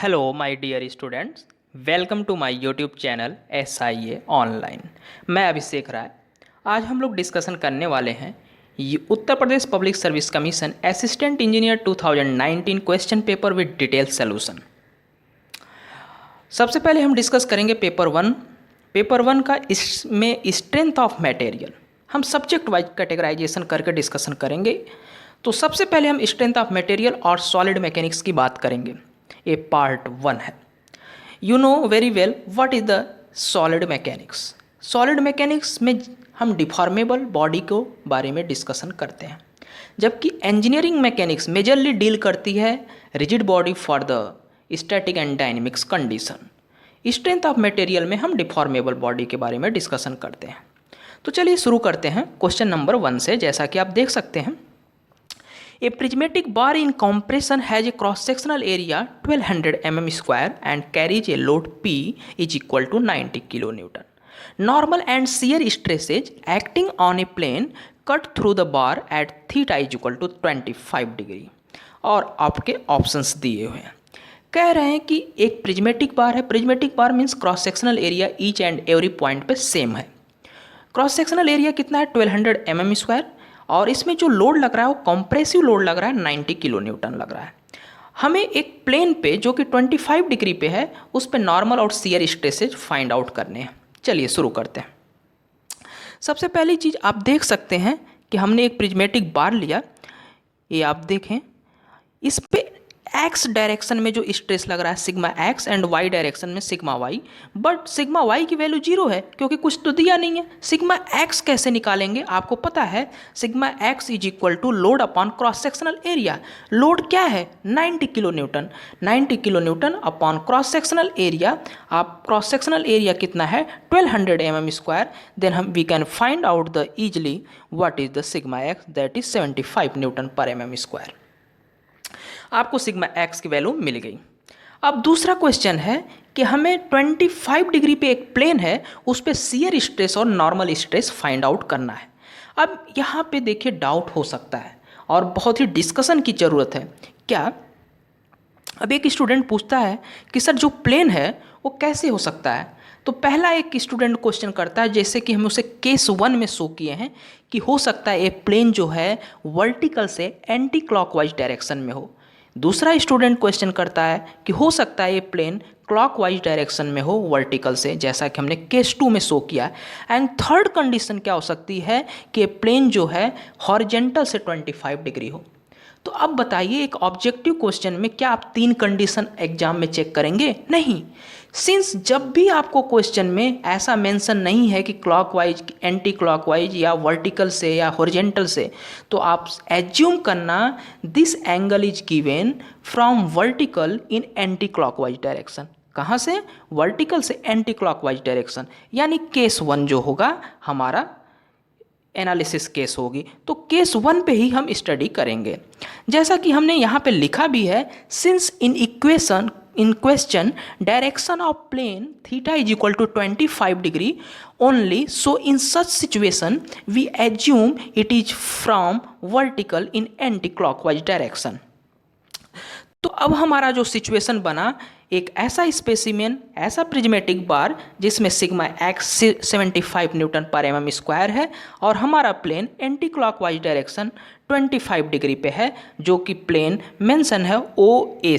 Hello my dear students, welcome to my YouTube channel SIA online. मैं अभिषेक राय। आज हम लोग डिस्कशन करने वाले हैं Uttar Pradesh public service commission assistant engineer 2019 question paper with detail solution. सबसे पहले हम डिस्कस करेंगे पेपर वन का इसमें स्ट्रेंथ ऑफ मटेरियल हम सब्जेक्ट वाइज कैटेगराइजेशन करके डिस्कशन करेंगे। तो सबसे पहले हम स्ट्रेंथ ऑफ मटेरियल और सॉलिड मैकेनिक्स की बात करेंगे। ये पार्ट 1 है। You know very well what is the solid mechanics. Solid mechanics में हम डिफॉर्मेबल बॉडी को बारे में डिस्कशन करते हैं, जबकि इंजीनियरिंग मैकेनिक्स मेजरली डील करती है rigid body for the static and dynamics condition. Strength of material में हम डिफॉर्मेबल बॉडी के बारे में डिस्कशन करते हैं। तो चलिए शुरू करते हैं क्वेश्चन नंबर 1 से। जैसा कि आप देख सकते हैं, A prismatic bar in compression has a cross-sectional area 1200 mm square and carries a load P is equal to 90 kN. Normal and shear stresses acting on a plane cut through the bar at theta is equal to 25 degree। और आपके options दिए हुए हैं। कह रहे हैं कि एक प्रिज्मेटिक बार है। Prismatic bar means cross sectional area each and every point पे सेम है। क्रॉस सेक्शनल एरिया कितना है? 1200 mm स्क्वायर, और इसमें जो लोड लग रहा है वो कॉम्प्रेसिव लोड लग रहा है, 90 kN लग रहा है। हमें एक प्लेन पे जो कि 25 डिग्री पे है उस पे नॉर्मल और शियर स्ट्रेसेज फाइंड आउट करने हैं। चलिए शुरू करते हैं। सबसे पहली चीज़ आप देख सकते हैं कि हमने एक प्रिज्मेटिक बार लिया। ये आप देखें, इस पे एक्स डायरेक्शन में जो स्ट्रेस लग रहा है sigma X and Y direction में sigma Y, but sigma Y की वैल्यू 0 है क्योंकि कुछ तो दिया नहीं है। सिग्मा एक्स कैसे निकालेंगे? आपको पता है sigma x is equal to load upon cross sectional area. Load क्या है? 90 kN। 90 kN upon cross sectional area. आप क्रॉस सेक्शनल एरिया कितना है? 1200 mm स्क्वायर। देन हम we can find out the easily what is the sigma x, that is 75 N/mm square. आपको sigma x की value मिल गई। अब दूसरा क्वेश्चन है कि हमें 25 डिग्री पे एक प्लेन है, उस पे शियर स्ट्रेस और नॉर्मल स्ट्रेस फाइंड आउट करना है। अब यहाँ पे देखिए डाउट हो सकता है और बहुत ही डिस्कशन की ज़रूरत है। क्या? अब एक स्टूडेंट पूछता है कि सर जो प्लेन है वो कैसे हो सकता है? तो पहला एक स्टूडेंट क्वेश्चन करता है, जैसे कि हम उसे केस 1 में शो किए हैं कि हो सकता है ये प्लेन जो है वर्टिकल से एंटी क्लॉकवाइज डायरेक्शन में हो। दूसरा स्टूडेंट क्वेश्चन करता है कि हो सकता है ये प्लेन क्लॉकवाइज डायरेक्शन में हो वर्टिकल से, जैसा कि हमने केस 2 में शो किया। एंड थर्ड कंडीशन क्या हो सकती है कि ये प्लेन जो है हॉरिजेंटल से 25 डिग्री हो। तो अब बताइए, एक ऑब्जेक्टिव क्वेश्चन में क्या आप 3 कंडीशन एग्जाम में चेक करेंगे? नहीं। सिंस जब भी आपको क्वेश्चन में ऐसा मेंशन नहीं है कि क्लॉकवाइज, एंटी क्लॉकवाइज या वर्टिकल से या हॉरिजेंटल से, तो आप एज्यूम करना this angle is given from vertical in anti clockwise direction. कहाँ से? वर्टिकल से एंटी क्लॉकवाइज डायरेक्शन। यानी केस 1 जो होगा हमारा एनालिसिस केस होगी, तो केस 1 पे ही हम स्टडी करेंगे। जैसा कि हमने यहाँ पे लिखा भी है, since in question direction of plane theta is equal to 25 degree only, so in such situation we assume it is from vertical in anti clockwise direction. तो अब हमारा जो सिचुएशन बना, एक ऐसा स्पेसिमेन, ऐसा प्रिज्मेटिक बार जिसमें सिग्मा एक्स 75 N/mm स्क्वायर है और हमारा plane anti clockwise direction 25 degree पे है, जो कि प्लेन मेंशन है OA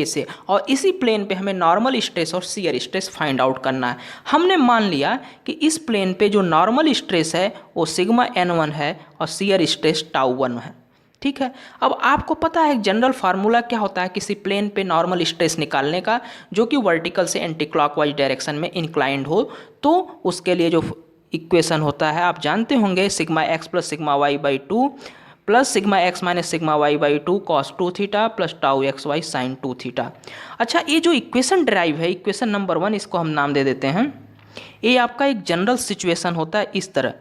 से, और इसी प्लेन पे हमें नॉर्मल स्ट्रेस और शियर स्ट्रेस फाइंड आउट करना है। हमने मान लिया कि इस प्लेन पे जो नॉर्मल स्ट्रेस है वो सिग्मा N1 है और शियर स्ट्रेस τ1 है। ठीक है। अब आपको पता है जनरल फार्मूला क्या होता है किसी प्लेन पे नॉर्मल स्ट्रेस निकालने का, जो कि वर्टिकल से एंटी क्लॉकवाइज डायरेक्शन में इंक्लाइंड हो। तो उसके लिए जो इक्वेशन होता है आप जानते होंगे, sigma x plus sigma y by 2 plus sigma x minus sigma y by 2 cos 2 theta plus tau x y sine 2 theta. अच्छा, ये जो इक्वेशन ड्राइव है, इक्वेशन नंबर 1, इसको हम नाम दे देते हैं। ये आपका एक जनरल सिचुएशन होता है इस तरह,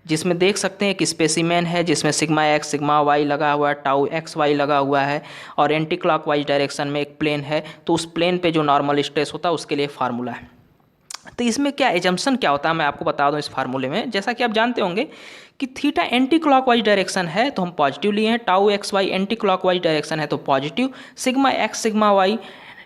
जिसमें देख सकते हैं एक स्पेसिमेन है जिसमें सिग्मा एक्स सिग्मा वाई लगा हुआ है, टाउ एक्स वाई लगा हुआ है, और एंटी क्लॉकवाइज डायरेक्शन में एक प्लेन है। तो उस प्लेन पे जो नॉर्मल स्ट्रेस होता है उसके लिए फार्मूला है। तो इसमें क्या एजम्पशन क्या होता है मैं आपको बता दूं इस फार्मूले में। जैसा कि आप जानते होंगे कि थीटा एंटी क्लॉकवाइज डायरेक्शन है तो हम पॉजिटिव लिए हैं, tau x y anti clockwise direction है तो positive, sigma x sigma y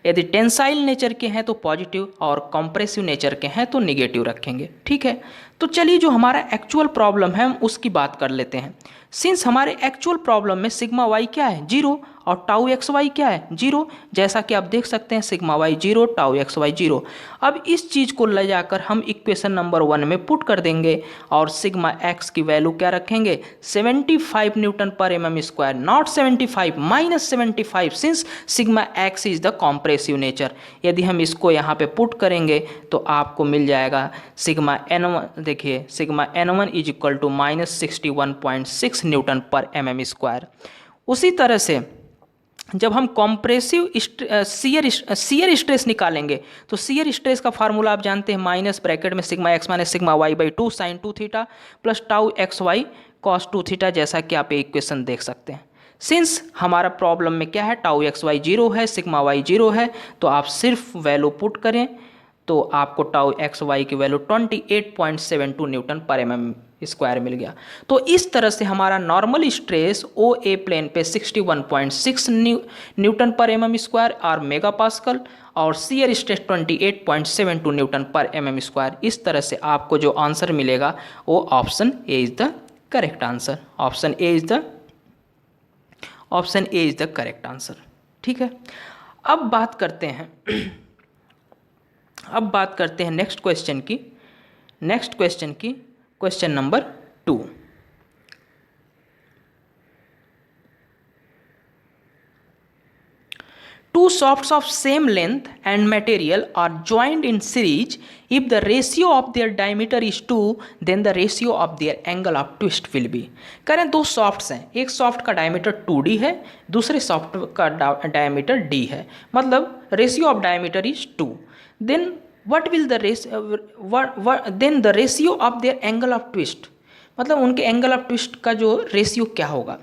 यदि टेंसाइल नेचर के हैं तो पॉजिटिव और कंप्रेसिव नेचर के हैं तो निगेटिव रखेंगे। ठीक है, तो चलिए जो हमारा एक्चुअल प्रॉब्लम है हम उसकी बात कर लेते हैं। सिंस हमारे एक्चुअल प्रॉब्लम में सिग्मा वाई क्या है 0 और टाउ एक्स वाई क्या है 0, जैसा कि आप देख सकते हैं sigma y 0 tau x y 0। अब इस चीज़ को ले जाकर हम इक्वेशन नंबर 1 में पुट कर देंगे और सिग्मा एक्स की वैल्यू क्या रखेंगे 75 न्यूटन पर m square, not 75 minus 75, since sigma x is the compressive nature. यदि हम इसको यहाँ पे पुट करेंगे तो आपको मिल जाएगा सिग्मा n1, देखिए sigma n1 is equal to minus 61.6 newton पर एम स्क्वायर। उसी तरह से जब हम कॉम्प्रेसिव शियर स्ट्रेस निकालेंगे तो शियर स्ट्रेस का फार्मूला आप जानते हैं, माइनस ब्रैकेट में sigma x minus sigma y by 2 sine 2 theta plus tau x y cos 2 theta, जैसा कि आप इक्वेशन देख सकते हैं। सिंस हमारा प्रॉब्लम में क्या है टाउ एक्स वाई 0 है, सिग्मा वाई 0 है, तो आप सिर्फ वैल्यू पुट करें तो आपको टाउ एक्स वाई की वैल्यू 28.72 न्यूटन पर एम स्क्वायर मिल गया। तो इस तरह से हमारा नॉर्मल स्ट्रेस ओ ए प्लेन पे 61.6 न्यूटन पर एम स्क्वायर और मेगा पास्कल और शियर स्ट्रेस 28.72 न्यूटन पर एम स्क्वायर। इस तरह से आपको जो आंसर मिलेगा वो option A is the correct answer. Option A is the correct answer. ठीक है, अब बात करते हैं नेक्स्ट क्वेश्चन की, question number 2। Two shafts of same length and material are joined in series. If the ratio of their diameter is 2, then the ratio of their angle of twist will be। करें दो सॉफ्ट्स हैं, एक soft का diameter 2d है, दूसरे soft का diameter d है, मतलब ratio of diameter is 2। Then what will the then the ratio of their angle of twist, मतलब उनके एंगल ऑफ ट्विस्ट का जो रेशियो क्या होगा।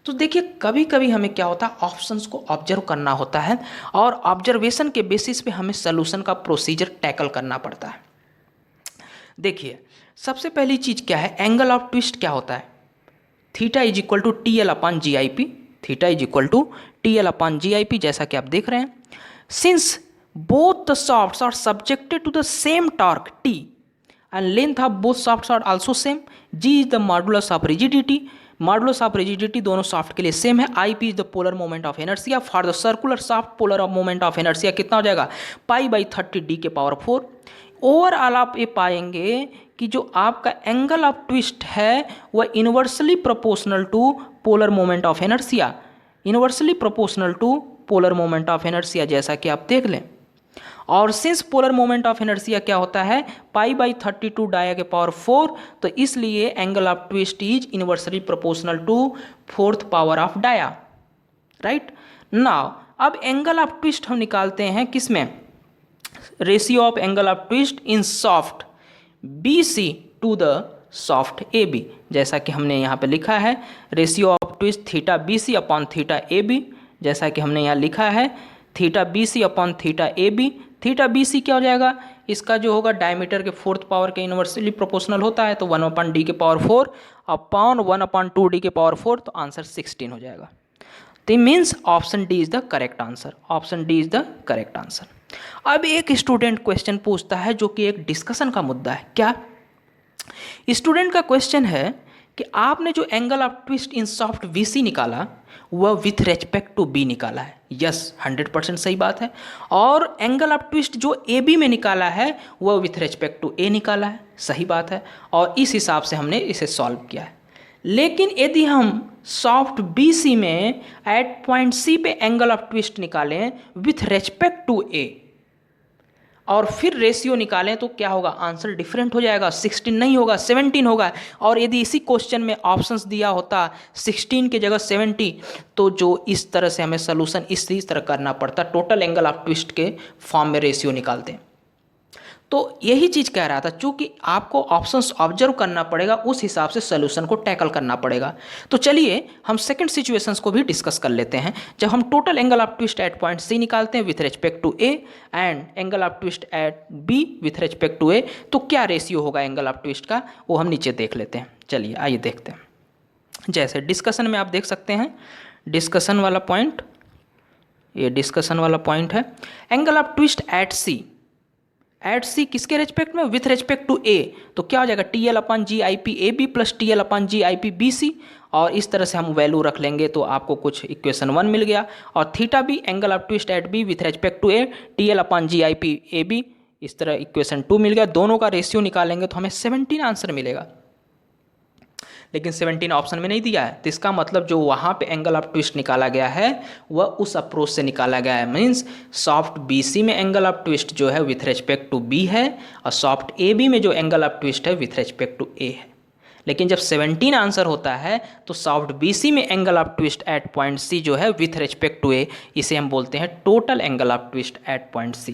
तो देखिए कभी कभी हमें क्या होता है ऑप्शंस को ऑब्जर्व करना होता है और ऑब्जर्वेशन के बेसिस पे हमें सोल्यूशन का प्रोसीजर टैकल करना पड़ता है। देखिए सबसे पहली चीज़ क्या है, एंगल ऑफ ट्विस्ट क्या होता है, theta is equal to T L upon G I P, theta is equal to T L upon G I P, जैसा कि आप देख रहे हैं। Since both the shafts are subjected to the same torque T and length of both shafts are also same, G is the modulus of rigidity, modulus of rigidity दोनों shaft के लिए same है, IP is the polar moment of inertia, for the circular shaft polar moment of inertia कितना हो जाएगा π/30 d के power 4। Overall आप ये पाएंगे कि जो आपका एंगल ऑफ ट्विस्ट है वह inversely proportional to polar moment of inertia, inversely proportional to polar moment of inertia, जैसा कि आप देख लें। और since polar moment of inertia क्या होता है π/32 डाया के पावर 4, तो इसलिए angle of twist is inversely proportional to 4th power of dia, right. Now अब एंगल ऑफ ट्विस्ट हम निकालते हैं किसमें, ratio of angle of twist in shaft BC to the shaft AB, जैसा कि हमने यहाँ पे लिखा है ratio of twist theta BC upon theta AB, जैसा कि हमने यहाँ लिखा है theta BC upon theta AB। Theta BC क्या हो जाएगा, इसका जो होगा डायमीटर के 4th पावर के इन्वर्सली प्रोपोर्शनल होता है, तो 1/d के पावर 4 अपॉन 1/2d के पावर 4, तो आंसर 16 हो जाएगा। तो means option D is the correct answer, option D is the correct answer. अब एक स्टूडेंट क्वेश्चन पूछता है जो कि एक डिस्कशन का मुद्दा है। क्या स्टूडेंट का क्वेश्चन है कि आपने जो angle of twist in soft VC निकाला वह विथ रेस्पेक्ट टू B निकाला है। यस 100% सही बात है। और एंगल ऑफ ट्विस्ट जो AB में निकाला है वह विथ रेस्पेक्ट टू A निकाला है, सही बात है। और इस हिसाब से हमने इसे सॉल्व किया है। लेकिन यदि हम सॉफ्ट BC में एट पॉइंट C पे एंगल ऑफ ट्विस्ट निकालें विथ रेस्पेक्ट टू A और फिर रेशियो निकालें तो क्या होगा, आंसर डिफरेंट हो जाएगा, 16 नहीं होगा 17 होगा। और यदि इसी क्वेश्चन में ऑप्शंस दिया होता 16 की जगह 70, तो जो इस तरह से हमें सोल्यूशन इसी तरह करना पड़ता, टोटल एंगल ऑफ ट्विस्ट के फॉर्म में रेशियो निकालते हैं। तो यही चीज़ कह रहा था, चूँकि आपको ऑप्शंस ऑब्जर्व करना पड़ेगा, उस हिसाब से सोल्यूशन को टैकल करना पड़ेगा। तो चलिए हम सेकंड सिचुएशंस को भी डिस्कस कर लेते हैं। जब हम total angle of twist at point C निकालते हैं with respect to A and angle of twist at B with respect to A, तो क्या रेशियो होगा एंगल ऑफ ट्विस्ट का, वो हम नीचे देख लेते हैं। चलिए आइए देखते हैं। जैसे डिस्कशन में आप देख सकते हैं, डिस्कशन वाला पॉइंट ये डिस्कशन वाला पॉइंट है। एंगल ऑफ ट्विस्ट एट सी किसके रेस्पेक्ट में, विथ रेस्पेक्ट टू ए, तो क्या हो जाएगा TL/GIP AB plus TL/GIP BC, और इस तरह से हम वैल्यू रख लेंगे तो आपको कुछ इक्वेशन 1 मिल गया। और थीटा भी angle of twist at B with respect to A TL/GIP AB, इस तरह इक्वेशन 2 मिल गया। दोनों का रेशियो निकालेंगे तो हमें 17 आंसर मिलेगा, लेकिन 17 ऑप्शन में नहीं दिया है, तो इसका मतलब जो वहाँ पे एंगल ऑफ ट्विस्ट निकाला गया है वह उस अप्रोच से निकाला गया है। मीन्स सॉफ्ट BC में एंगल ऑफ ट्विस्ट जो है विथ रेस्पेक्ट टू B है, और सॉफ्ट AB में जो एंगल ऑफ ट्विस्ट है विथ रेस्पेक्ट टू A है। लेकिन जब 17 आंसर होता है तो सॉफ्ट BC में angle of twist at point C जो है विथ रेस्पेक्ट टू A, इसे हम बोलते हैं total angle of twist at point C।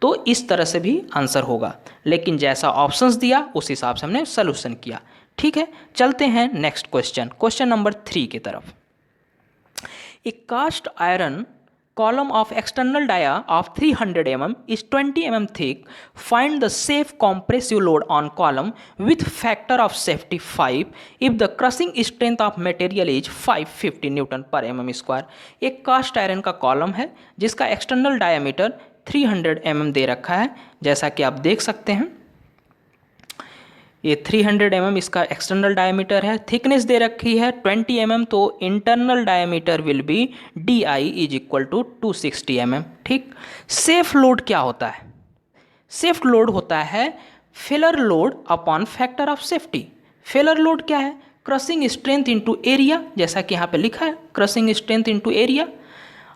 तो इस तरह से भी आंसर होगा, लेकिन जैसा ऑप्शंस दिया उस हिसाब से हमने सोल्यूशन किया। ठीक है, चलते हैं नेक्स्ट क्वेश्चन नंबर 3 की तरफ। A cast iron column of external dia of 300 mm is 20 mm thick. Find the safe compressive load on column with factor of safety 5 if the crushing strength of material is 550 Newton per mm square. एक cast iron का column है जिसका external diameter 300 mm दे रखा है, जैसा कि आप देख सकते हैं। ये 300 mm इसका एक्सटर्नल डायमीटर है, थिकनेस दे रखी है 20 mm, तो internal diameter will be DI is equal to 260 mm। ठीक, सेफ लोड क्या होता है? सेफ लोड होता है failure load upon factor of safety. Failure load क्या है? क्रशिंग स्ट्रेंथ इनटू एरिया, जैसा कि यहाँ पे लिखा है crushing strength into area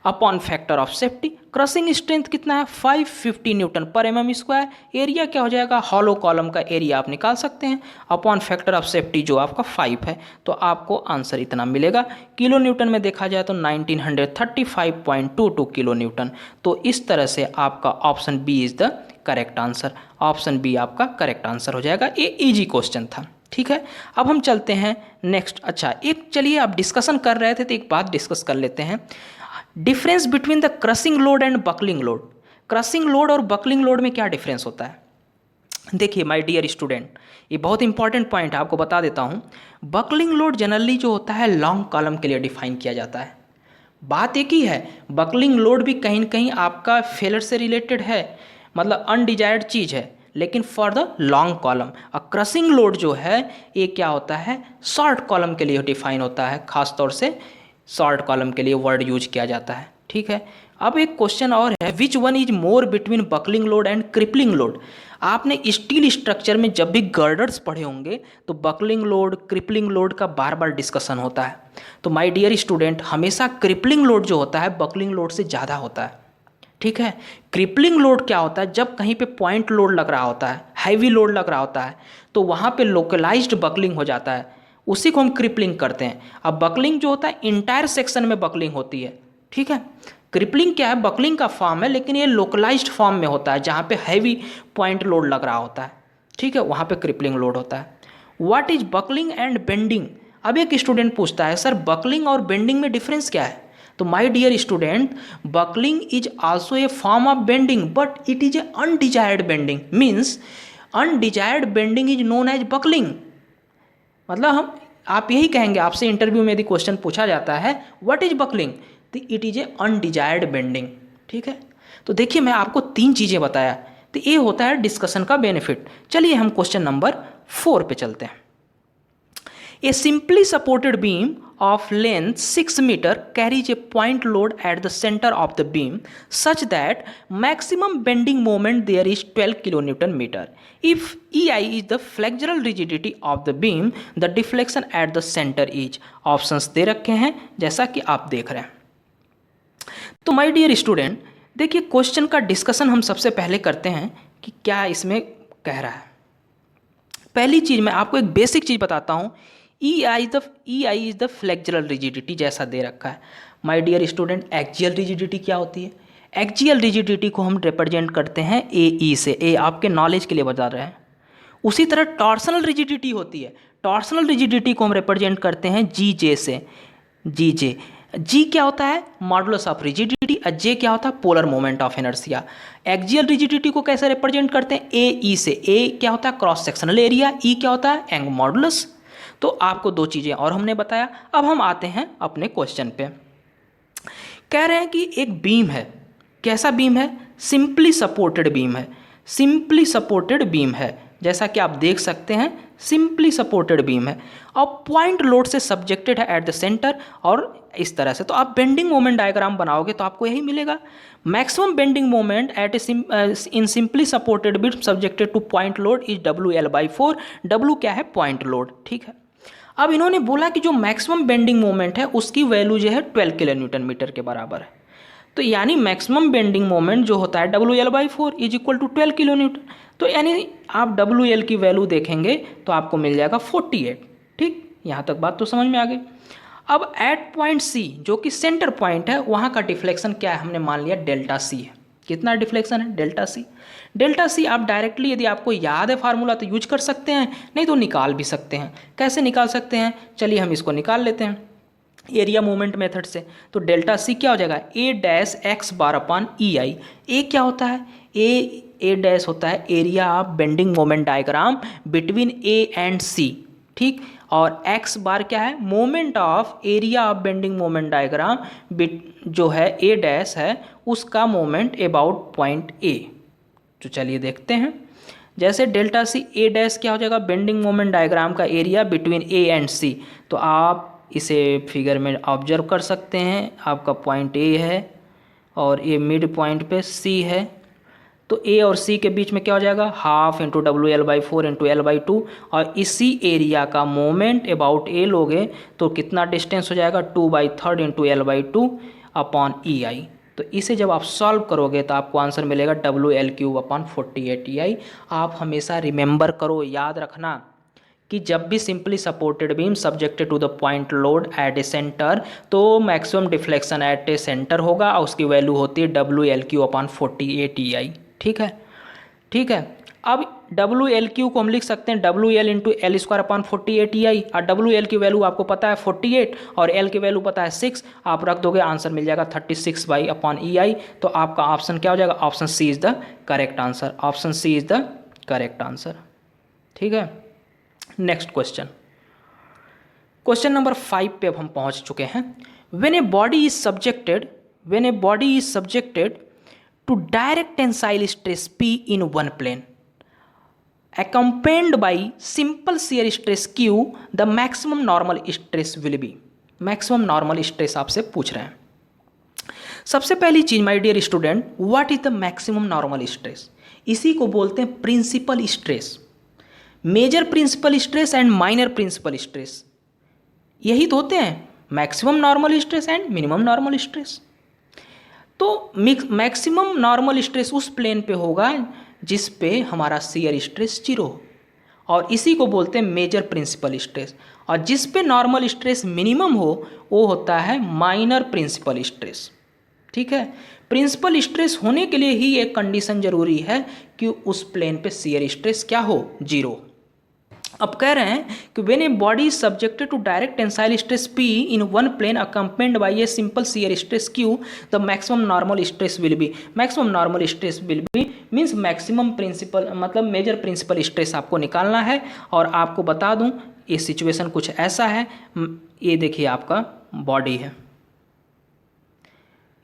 upon factor of safety. Crushing strength कितना है? 550 न्यूटन पर mm स्क्वायर। एरिया क्या हो जाएगा? हॉलो कॉलम का एरिया आप निकाल सकते हैं, अपॉन फैक्टर ऑफ सेफ्टी जो आपका 5 है, तो आपको आंसर इतना मिलेगा। किलो न्यूटन में देखा जाए तो 1935.22 किलो न्यूटन। तो इस तरह से आपका option B is the correct answer. Option B आपका करेक्ट आंसर हो जाएगा। ये इजी क्वेश्चन था। ठीक है, अब हम चलते हैं नेक्स्ट। अच्छा, एक चलिए आप डिस्कशन कर रहे थे तो एक बात डिस्कस कर लेते हैं, difference between the crushing load and buckling load. Crushing load और बकलिंग लोड में क्या डिफरेंस होता है? देखिए माय डियर स्टूडेंट, ये बहुत इंपॉर्टेंट पॉइंट है, आपको बता देता हूँ। बकलिंग लोड जनरली जो होता है लॉन्ग कॉलम के लिए डिफाइन किया जाता है। बात एक ही है, बकलिंग लोड भी कहीं ना कहीं आपका फेलर से रिलेटेड है, मतलब अनडिजायर्ड चीज़ है, लेकिन फॉर द लॉन्ग कॉलम। और क्रशिंग लोड जो है ये क्या होता है? शॉर्ट कॉलम के लिए डिफाइन होता है, खासतौर से शॉर्ट कॉलम के लिए वर्ड यूज किया जाता है। ठीक है, अब एक क्वेश्चन और है, which one is more between buckling load and crippling load. आपने स्टील स्ट्रक्चर में जब भी गर्डर्स पढ़े होंगे तो बकलिंग लोड क्रिपलिंग लोड का बार बार डिस्कशन होता है। तो माय डियर स्टूडेंट, हमेशा क्रिपलिंग लोड जो होता है बकलिंग लोड से ज़्यादा होता है। ठीक है, क्रिपलिंग लोड क्या होता है? जब कहीं पे पॉइंट लोड लग रहा होता है, हैवी लोड लग रहा होता है, तो वहाँ पे लोकलाइज्ड बकलिंग हो जाता है, उसी को हम क्रिपलिंग करते हैं। अब बकलिंग जो होता है इंटायर सेक्शन में बकलिंग होती है। ठीक है, क्रिपलिंग क्या है? बकलिंग का फॉर्म है, लेकिन ये लोकलाइज्ड फॉर्म में होता है, जहाँ पे हैवी पॉइंट लोड लग रहा होता है। ठीक है, वहाँ पे क्रिपलिंग लोड होता है। What is buckling and bending? अब एक स्टूडेंट पूछता है, सर बकलिंग और बेंडिंग में डिफरेंस क्या है? तो my dear student, buckling is also a form of bending, but it is a undesired bending. Means undesired bending is known as buckling. मतलब आप यही कहेंगे, आपसे इंटरव्यू में यदि क्वेश्चन पूछा जाता है व्हाट इज बकलिंग, तो it is a undesired bending. ठीक है, तो देखिए मैं आपको 3 चीज़ें बताया, तो ये होता है डिस्कशन का बेनिफिट। चलिए हम क्वेश्चन नंबर 4 पे चलते हैं। ए simply supported beam of length 6 meter carries a point load at the center of the beam such that maximum bending moment there is 12 kilonewton meter. If EI is the flexural rigidity of the beam, the deflection at the center is. Options दे रखे हैं जैसा कि आप देख रहे हैं। तो माय डियर स्टूडेंट, देखिए क्वेश्चन का डिस्कशन हम सबसे पहले करते हैं कि क्या इसमें कह रहा है। पहली चीज़ मैं आपको एक बेसिक चीज़ बताता हूँ, EI is the flexural rigidity, जैसा दे रखा है। My dear student, axial rigidity क्या होती है? एक्सियल रिजिडिटी को हम रिप्रेजेंट करते हैं AE से। ए आपके नॉलेज के लिए बता रहे हैं। उसी तरह टॉर्सनल रिजिडिटी होती है, टॉर्सनल रिजिडिटी को हम रिप्रेजेंट करते हैं GJ से। GJ, G क्या होता है? मॉडुलस ऑफ रिजिडिटी, और J क्या होता है? Polar moment of inertia. Axial rigidity को कैसे रिप्रेजेंट करते हैं? AE से। A क्या होता है? Cross sectional area. E क्या होता है? एंग मॉडुलस। तो आपको 2 चीज़ें और हमने बताया। अब हम आते हैं अपने क्वेश्चन पे। कह रहे हैं कि एक बीम है, कैसा बीम है, सिंपली सपोर्टेड बीम है, सिंपली सपोर्टेड बीम है, जैसा कि आप देख सकते हैं सिंपली सपोर्टेड बीम है और पॉइंट लोड से सब्जेक्टेड है एट द सेंटर और इस तरह से। तो आप बेंडिंग मोमेंट डायग्राम बनाओगे तो आपको यही मिलेगा, maximum bending moment at in simply supported beam subjected two point load is WL/4। W क्या है, पॉइंट लोड, ठीक है। अब इन्होंने बोला कि जो मैक्सिमम बेंडिंग मोमेंट है उसकी वैल्यू जो है 12 किलो न्यूटन मीटर के बराबर है। तो यानी मैक्सिमम बेंडिंग मोमेंट जो होता है WL/4 is equal to 12 kilo newton. तो यानी आप WL की वैल्यू देखेंगे तो आपको मिल जाएगा 48। ठीक, यहाँ तक बात तो समझ में आ गई। अब एट पॉइंट C जो कि सेंटर पॉइंट है वहाँ का डिफ्लेक्शन क्या है, हमने मान लिया डेल्टा C है। कितना डिफ्लेक्शन है, डेल्टा C। डेल्टा C आप डायरेक्टली यदि आपको याद है फार्मूला तो यूज कर सकते हैं, नहीं तो निकाल भी सकते हैं। कैसे निकाल सकते हैं, चलिए हम इसको निकाल लेते हैं एरिया मूवमेंट मेथड से। तो डेल्टा C क्या हो जाएगा, A-x⁻/EI। ए क्या होता है, ए डैश होता है area of bending moment diagram between A and C, ठीक। और एक्स बार क्या है, moment of area of bending moment diagram जो है A डैश है उसका मोमेंट अबाउट पॉइंट A। तो चलिए देखते हैं, जैसे डेल्टा C A डैश क्या हो जाएगा, बेंडिंग मोमेंट डायग्राम का area between A and C। तो आप इसे फिगर में ऑब्जर्व कर सकते हैं, आपका पॉइंट A है और ये मिड पॉइंट पे C है। तो A और C के बीच में क्या हो जाएगा, half into WL/4 into L/2 और इसी एरिया का मोमेंट अबाउट A लोगे तो कितना डिस्टेंस हो जाएगा, 2/3 इंटू L/2 अपॉन EI। तो इसे जब आप सॉल्व करोगे तो आपको आंसर मिलेगा WL3/48EI। आप हमेशा रिमेंबर करो, याद रखना कि जब भी simply supported beam subjected to the point load at a centre तो maximum deflection at a centre होगा और उसकी वैल्यू होती है WL3/48EI। ठीक है, ठीक है। अब WL3 को हम लिख सकते हैं WL इंटू L²/48EI और WL की वैल्यू आपको पता है 48 और L की वैल्यू पता है 6। आप रख दोगे आंसर मिल जाएगा 36/EI। तो आपका ऑप्शन क्या हो जाएगा, option C is the correct answer, option C is the correct answer. ठीक है, नेक्स्ट क्वेश्चन, क्वेश्चन नंबर 5 पे अब हम पहुंच चुके हैं। When a body is subjected to direct tensile stress P in one plane accompanied by simple shear stress Q, the maximum normal stress will be। Maximum normal stress आपसे पूछ रहे हैं। सबसे पहली चीज my dear student, what is the maximum normal stress. इसी को बोलते हैं principal stress, major principal stress and minor principal stress. यही तो होते हैं maximum normal stress and minimum normal stress. तो मैक्सिमम नॉर्मल स्ट्रेस उस प्लेन पे होगा जिस पे हमारा शियर स्ट्रेस 0 हो और इसी को बोलते हैं मेजर प्रिंसिपल स्ट्रेस। और जिस पे नॉर्मल स्ट्रेस मिनिमम हो वो होता है माइनर प्रिंसिपल स्ट्रेस। ठीक है, प्रिंसिपल स्ट्रेस होने के लिए ही एक कंडीशन जरूरी है कि उस प्लेन पे शियर स्ट्रेस क्या हो, 0। अब कह रहे हैं कि when a body is subjected to direct tensile stress P in one plane accompanied by a simple shear stress Q, the maximum normal stress will be. Maximum normal stress will be means maximum principal मतलब major principal stress आपको निकालना है। और आपको बता दूं ये situation कुछ ऐसा है, ये देखिए आपका बॉडी है,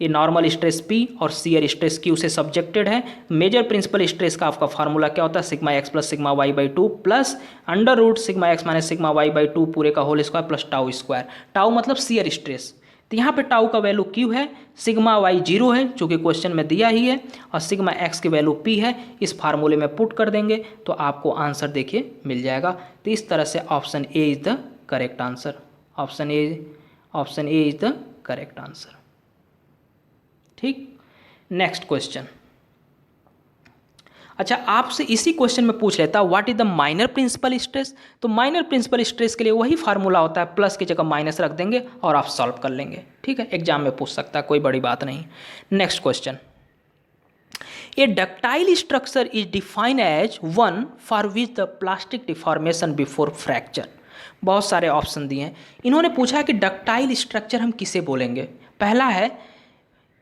ये नॉर्मल स्ट्रेस P और शियर स्ट्रेस Q से सब्जेक्टेड है। मेजर प्रिंसिपल स्ट्रेस का आपका फार्मूला क्या होता है, σx + σy/2 plus √σx - σy/2 पूरे का होल स्क्वायर प्लस τ²। टाउ मतलब शियर स्ट्रेस, तो यहाँ पे टाउ का वैल्यू Q है, σy 0 है जो कि क्वेश्चन में दिया ही है और σx की वैल्यू P है। इस फार्मूले में पुट कर देंगे तो आपको आंसर देखिए मिल जाएगा। तो इस तरह से option A is the correct answer, option A is the correct answer. ठीक, नेक्स्ट क्वेश्चन। अच्छा, आपसे इसी क्वेश्चन में पूछ लेता what is the minor principal stress. तो माइनर प्रिंसिपल स्ट्रेस के लिए वही फार्मूला होता है, प्लस की जगह माइनस रख देंगे और आप सॉल्व कर लेंगे। ठीक है, एग्जाम में पूछ सकता है, कोई बड़ी बात नहीं। Next question, a ductile structure is defined as one for which the plastic deformation before fracture. बहुत सारे ऑप्शन दिए हैं। इन्होंने पूछा कि डक्टाइल स्ट्रक्चर हम किसे बोलेंगे। पहला है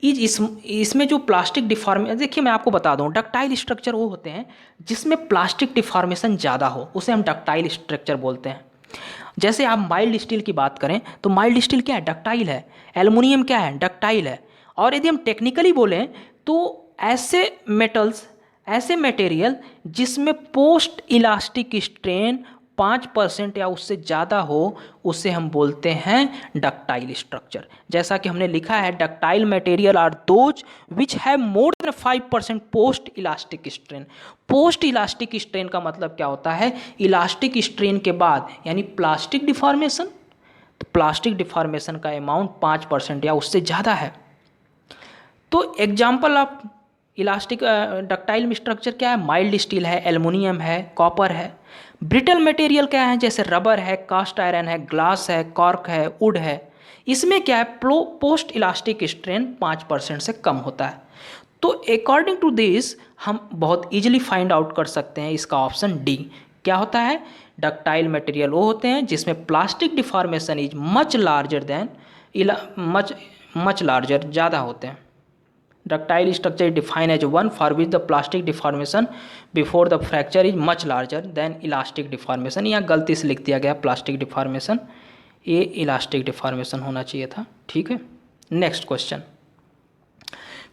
इसमें जो प्लास्टिक डिफॉर्मेशन, देखिए मैं आपको बता दूं, डक्टाइल स्ट्रक्चर वो होते हैं जिसमें प्लास्टिक डिफॉर्मेशन ज़्यादा हो, उसे हम डक्टाइल स्ट्रक्चर बोलते हैं। जैसे आप माइल्ड स्टील की बात करें तो माइल्ड स्टील क्या है, डक्टाइल है। एल्युमिनियम क्या है, डक्टाइल है। और यदि हम टेक्निकली बोलें तो ऐसे मेटल्स, ऐसे मटेरियल जिसमें पोस्ट इलास्टिक स्ट्रेन 5% या उससे ज़्यादा हो, उसे हम बोलते हैं डक्टाइल स्ट्रक्चर। जैसा कि हमने लिखा है, ductile material are those which have more than 5% post elastic strain. Post elastic strain का मतलब क्या होता है? इलास्टिक स्ट्रेन के बाद, यानी प्लास्टिक डिफॉर्मेशन, तो प्लास्टिक डिफॉर्मेशन का अमाउंट 5% या उससे ज़्यादा है। तो example of elastic ductile structure क्या है? माइल्ड स्टील है, एल्युमिनियम है, कॉपर है। ब्रिटल मटेरियल क्या है? जैसे रबर है, कास्ट आयरन है, ग्लास है, कॉर्क है, वुड है। इसमें क्या है? पोस्ट इलास्टिक स्ट्रेन 5% से कम होता है। तो अकॉर्डिंग टू दिस हम बहुत इजीली फाइंड आउट कर सकते हैं इसका ऑप्शन डी क्या होता है। डक्टाइल मटेरियल वो होते हैं जिसमें plastic deformation is much larger than much larger, ज़्यादा होते हैं। Ductile structure is defined as one for which the plastic deformation before the fracture is much larger than elastic deformation। यहाँ गलती से लिख दिया गया प्लास्टिक डिफॉर्मेशन, ये इलास्टिक डिफॉर्मेशन होना चाहिए था। ठीक है, next question,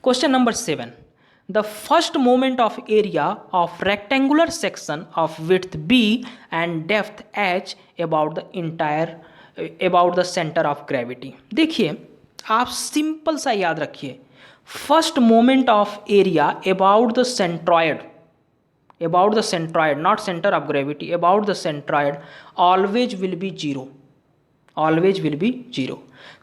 question number 7। The first moment of area of rectangular section of width b and depth h about the center of gravity। देखिए, आप सिंपल सा याद रखिए, first moment of area about the centroid, not centre of gravity, about the centroid always will be zero, always will be zero.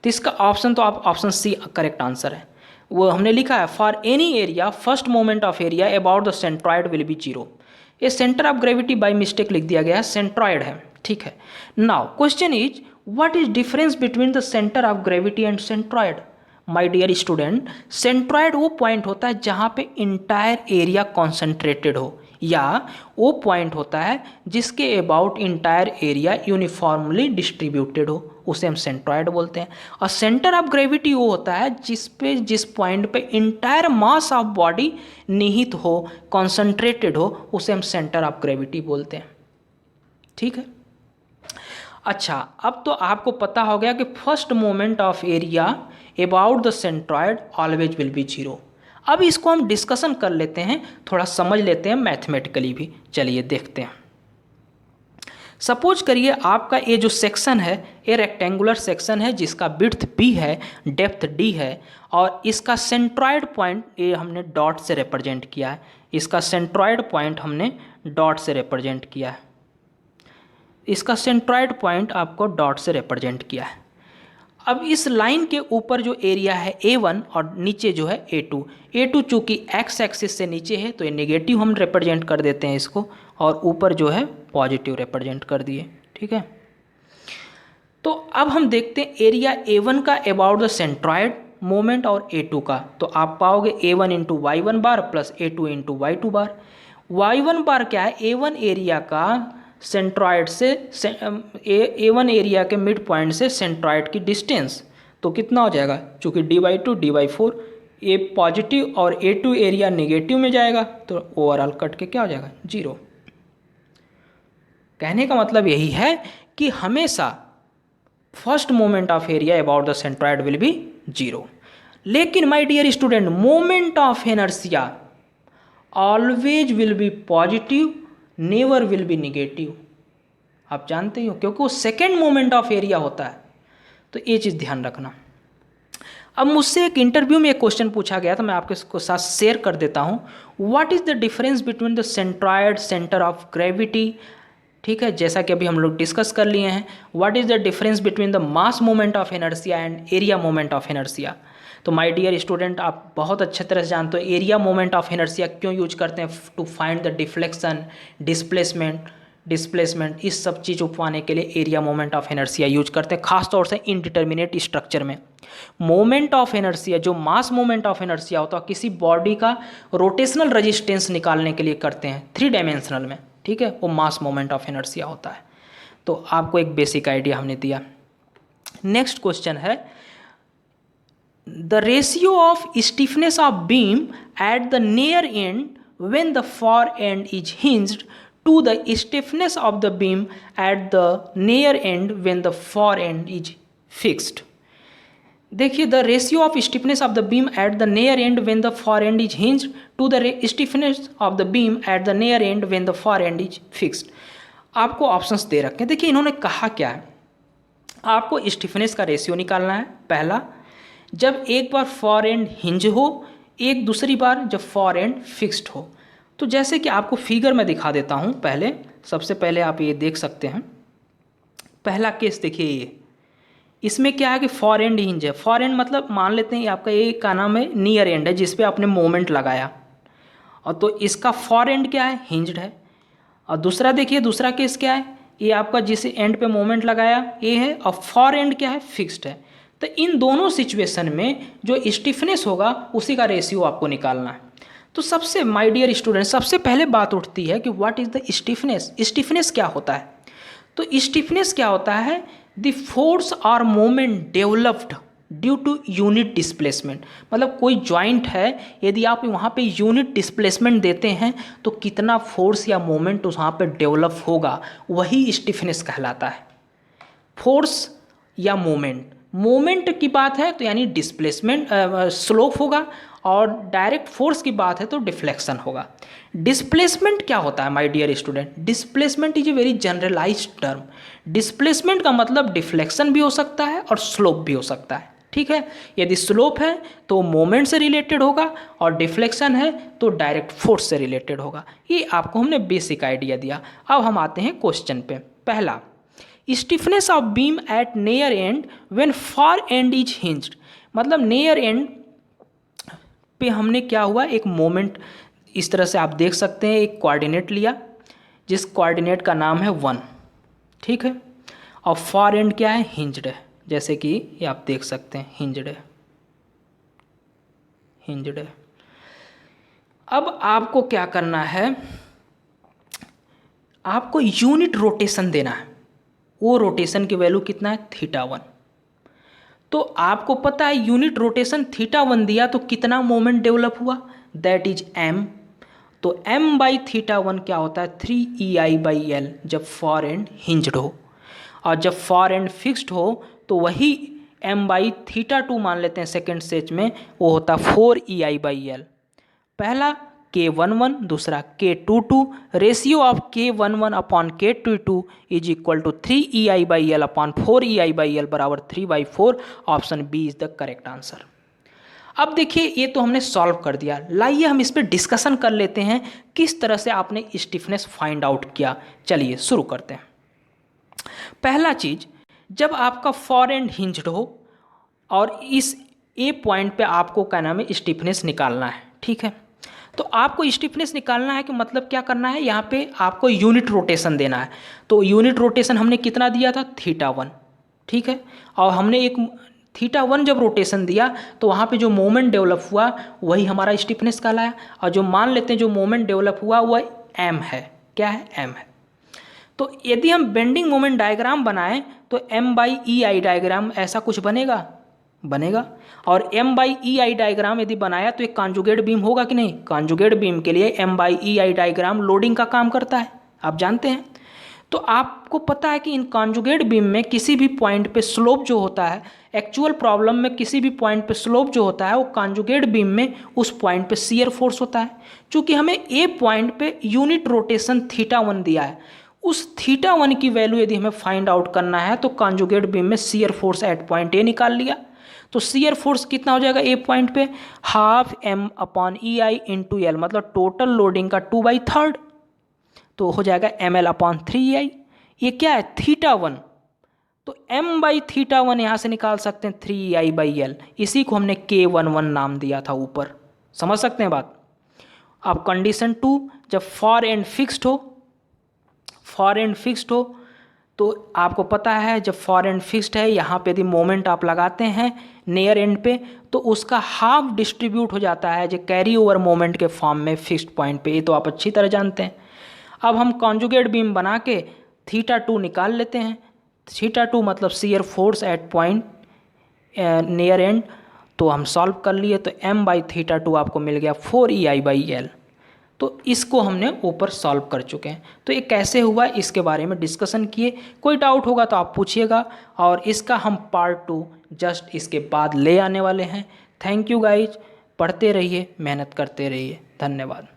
तो इसका option, तो आप option C correct answer है। वो हमने लिखा है for any area first moment of area about the centroid will be zero. ये centre of gravity by mistake लिख दिया गया है, सेंट्रॉयड है। ठीक है, now question is what is difference between the centre of gravity and centroid. My dear student, centroid वो point होता है जहाँ पे इंटायर एरिया कॉन्सेंट्रेटेड हो, या वो पॉइंट होता है जिसके about entire area uniformly distributed हो, उसे हम सेंट्रॉयड बोलते हैं। और सेंटर ऑफ ग्रेविटी वो होता है जिस पॉइंट पे इंटायर मास ऑफ बॉडी निहित हो, कॉन्सेंट्रेटेड हो, उसे हम सेंटर ऑफ ग्रेविटी बोलते हैं। ठीक है, अच्छा, अब तो आपको पता हो गया कि first moment of area about the centroid always will be zero. अब इसको हम डिस्कशन कर लेते हैं, थोड़ा समझ लेते हैं मैथमेटिकली भी। चलिए देखते हैं। सपोज करिए आपका ये जो सेक्शन है, ये रेक्टेंगुलर सेक्शन है जिसका विड्थ b है, डेप्थ d है, और इसका सेंट्रॉयड पॉइंट ये हमने डॉट से रिप्रेजेंट किया है। इसका सेंट्रॉयड पॉइंट हमने डॉट से रिप्रेजेंट किया है। इसका सेंट्रॉयड पॉइंट आपको डॉट से रिप्रेजेंट किया है। अब इस लाइन के ऊपर जो एरिया है A1 और नीचे जो है A2 चूँकि x एक्सिस से नीचे है तो ये नेगेटिव हम रिप्रेजेंट कर देते हैं इसको, और ऊपर जो है पॉजिटिव रिप्रेजेंट कर दिए। ठीक है, तो अब हम देखते हैं एरिया A1 का अबाउट द सेंट्रॉयड मोमेंट और A2 का। तो आप पाओगे A1 इंटू Y1 बार प्लस A2 इंटू Y2 बार। Y1 बार क्या है? A1 एरिया का सेंट्रॉयड से A1 एरिया के मिड पॉइंट से सेंट्रॉयड की डिस्टेंस, तो कितना हो जाएगा? चूँकि d/2 d/4, ए पॉजिटिव और A2 एरिया नेगेटिव में जाएगा तो ओवरऑल कट के क्या हो जाएगा? जीरो। कहने का मतलब यही है कि हमेशा first moment of area about the centroid will be zero. लेकिन my dear student, moment of inertia always will be positive, never will be negative. आप जानते हो, क्योंकि वो सेकेंड मोमेंट ऑफ एरिया होता है, तो ये चीज़ ध्यान रखना। अब मुझसे एक इंटरव्यू में एक क्वेश्चन पूछा गया था, मैं आपके साथ शेयर कर देता हूँ। What is the difference between the centroid centre of gravity. ठीक है, जैसा कि अभी हम लोग डिस्कस कर लिए हैं, what is the difference between the mass moment of inertia and area moment of inertia. तो माय डियर स्टूडेंट, आप बहुत अच्छे तरह से जानते हो एरिया मोमेंट ऑफ इनर्शिया क्यों यूज करते हैं, to find the deflection, displacement, इस सब चीज़ को पाने के लिए area moment of inertia use करते हैं, खासतौर से इनडिटर्मिनेट स्ट्रक्चर में। मोमेंट ऑफ इनर्शिया, जो मास मोमेंट ऑफ इनर्शिया होता है, किसी बॉडी का रोटेशनल रेजिस्टेंस निकालने के लिए करते हैं 3 डायमेंशनल में। ठीक है, वो मास मोमेंट ऑफ इनर्शिया होता है। तो आपको एक बेसिक आइडिया हमने दिया। नेक्स्ट क्वेश्चन है, the ratio of stiffness of beam at the near end when the far end is hinged to the stiffness of the beam at the near end when the far end is fixed. देखिए the ratio of stiffness of the beam at the near end when the far end is hinged to the stiffness of the beam at the near end when the far end is fixed. आपको options दे रखे हैं। देखिए इन्होंने कहा क्या है, आपको स्टिफनेस का रेशियो निकालना है। पहला, जब एक बार फॉर एंड हिंज हो, एक दूसरी बार जब फॉर एंड फिक्स्ड हो। तो जैसे कि आपको फिगर में दिखा देता हूँ। पहले सबसे पहले आप ये देख सकते हैं, पहला केस देखिए ये, इसमें क्या है कि फॉर एंड हिंज है। फॉर एंड मतलब मान लेते हैं आपका ये का नाम है नियर एंड है, जिस पे आपने मोमेंट लगाया, और तो इसका फॉर एंड क्या है, हिंज्ड है। और दूसरा देखिए, दूसरा केस क्या है, ये आपका जिस एंड पे मोमेंट लगाया ये है, और फॉर एंड क्या है, फिक्स्ड है। तो इन दोनों सिचुएशन में जो स्टिफनेस होगा उसी का रेशियो आपको निकालना है। तो सबसे माय डियर स्टूडेंट, सबसे पहले बात उठती है कि what is the stiffness. Stiffness क्या होता है? तो स्टिफनेस क्या होता है, द फोर्स और moment developed due to unit displacement. मतलब कोई जॉइंट है, यदि आप वहाँ पे यूनिट डिस्प्लेसमेंट देते हैं तो कितना फोर्स या मोमेंट उस वहाँ पे डेवलप होगा, वही स्टिफनेस कहलाता है। फोर्स या मोमेंट की बात है तो यानी डिस्प्लेसमेंट स्लोप होगा, और डायरेक्ट फोर्स की बात है तो डिफ्लेक्शन होगा। डिस्प्लेसमेंट क्या होता है my dear student? Displacement is a very generalised term. Displacement का मतलब डिफ्लेक्शन भी हो सकता है और स्लोप भी हो सकता है, ठीक है। यदि स्लोप है तो मोमेंट से रिलेटेड होगा, और डिफ्लेक्शन है तो डायरेक्ट फोर्स से रिलेटेड होगा। ये आपको हमने बेसिक आइडिया दिया। अब हम आते हैं क्वेश्चन पे। पहला, stiffness of beam at near end when far end is hinged. मतलब नियर एंड पे हमने क्या हुआ, एक मोमेंट इस तरह से आप देख सकते हैं, एक कोऑर्डिनेट लिया जिस कोऑर्डिनेट का नाम है 1, ठीक है, और फार एंड क्या है, हिंज्ड है। जैसे कि ये आप देख सकते हैं, हिंज्ड है। अब आपको क्या करना है, आपको यूनिट रोटेशन देना है। वो रोटेशन की वैल्यू कितना है, θ1। तो आपको पता है यूनिट रोटेशन θ1 दिया तो कितना मोमेंट डेवलप हुआ, दैट इज m। तो m बाई θ1 क्या होता है, 3EI/L जब फॉर एंड हिंज्ड हो, और जब फॉर एंड फिक्स्ड हो तो वही m बाई θ2 मान लेते हैं सेकेंड स्टेज में, वो होता 4EI/L। पहला K11, दूसरा K22। Ratio of K11 upon K22 is equal to 3EI/L upon 4EI/L बराबर 3/4। Option B is the correct answer. अब देखिए ये तो हमने सॉल्व कर दिया, लाइए हम इस पर डिस्कशन कर लेते हैं किस तरह से आपने स्टिफनेस फाइंड आउट किया। चलिए शुरू करते हैं। पहला चीज, जब आपका फॉर एंड हिंज्ड हो और इस ए पॉइंट पे आपको क्या नाम है, स्टिफनेस निकालना है, ठीक है। तो आपको स्टिफनेस निकालना है कि मतलब क्या करना है, यहाँ पे आपको यूनिट रोटेशन देना है। तो यूनिट रोटेशन हमने कितना दिया था, θ1, ठीक है। और हमने एक θ1 जब रोटेशन दिया तो वहाँ पे जो मोमेंट डेवलप हुआ वही हमारा स्टिफनेस कहलाया। और जो मान लेते हैं जो मोमेंट डेवलप हुआ वह m है, क्या है, m है। तो यदि हम बेंडिंग मोमेंट डायग्राम बनाएं तो m/EI डायग्राम ऐसा कुछ बनेगा। और m/EI डायग्राम यदि बनाया तो एक कॉन्जुगेट बीम होगा कि नहीं। कॉन्जुगेट बीम के लिए m/EI डायग्राम लोडिंग का काम करता है, आप जानते हैं। तो आपको पता है कि इन कॉन्जुगेट बीम में किसी भी पॉइंट पे स्लोप जो होता है, एक्चुअल प्रॉब्लम में किसी भी पॉइंट पे स्लोप जो होता है वो कॉन्जुगेट बीम में उस पॉइंट पे शियर फोर्स होता है। चूँकि हमें ए पॉइंट पे यूनिट रोटेशन θ1 दिया है, उस θ1 की वैल्यू यदि हमें फाइंड आउट करना है तो कॉन्जुगेट बीम में shear force at point A निकाल लिया। तो शियर फोर्स कितना हो जाएगा ए पॉइंट पे, हाफ m/EI इंटू एल, मतलब टोटल लोडिंग का 2/3, तो हो जाएगा ml/3EI। ये क्या है, θ1। तो m/θ1 यहाँ से निकाल सकते हैं 3EI/L। इसी को हमने K11 नाम दिया था ऊपर, समझ सकते हैं बात। अब कंडीशन 2, जब फॉर एंड फिक्स्ड हो तो आपको पता है जब फॉर एंड फिक्स्ड है, यहाँ पे यदि मोमेंट आप लगाते हैं नियर एंड पे तो उसका हाफ डिस्ट्रीब्यूट हो जाता है जो कैरी ओवर मोमेंट के फॉर्म में फिक्स्ड पॉइंट पे, ये तो आप अच्छी तरह जानते हैं। अब हम कॉन्जुगेट बीम बना के θ2 निकाल लेते हैं। θ2 मतलब shear force at point near and, तो हम सॉल्व कर लिए तो m/θ2 आपको मिल गया 4EI/L। तो इसको हमने ऊपर सॉल्व कर चुके हैं। तो ये कैसे हुआ इसके बारे में डिस्कशन किए। कोई डाउट होगा तो आप पूछिएगा, और इसका हम पार्ट 2 जस्ट इसके बाद ले आने वाले हैं। थैंक यू गाइज, पढ़ते रहिए, मेहनत करते रहिए, धन्यवाद।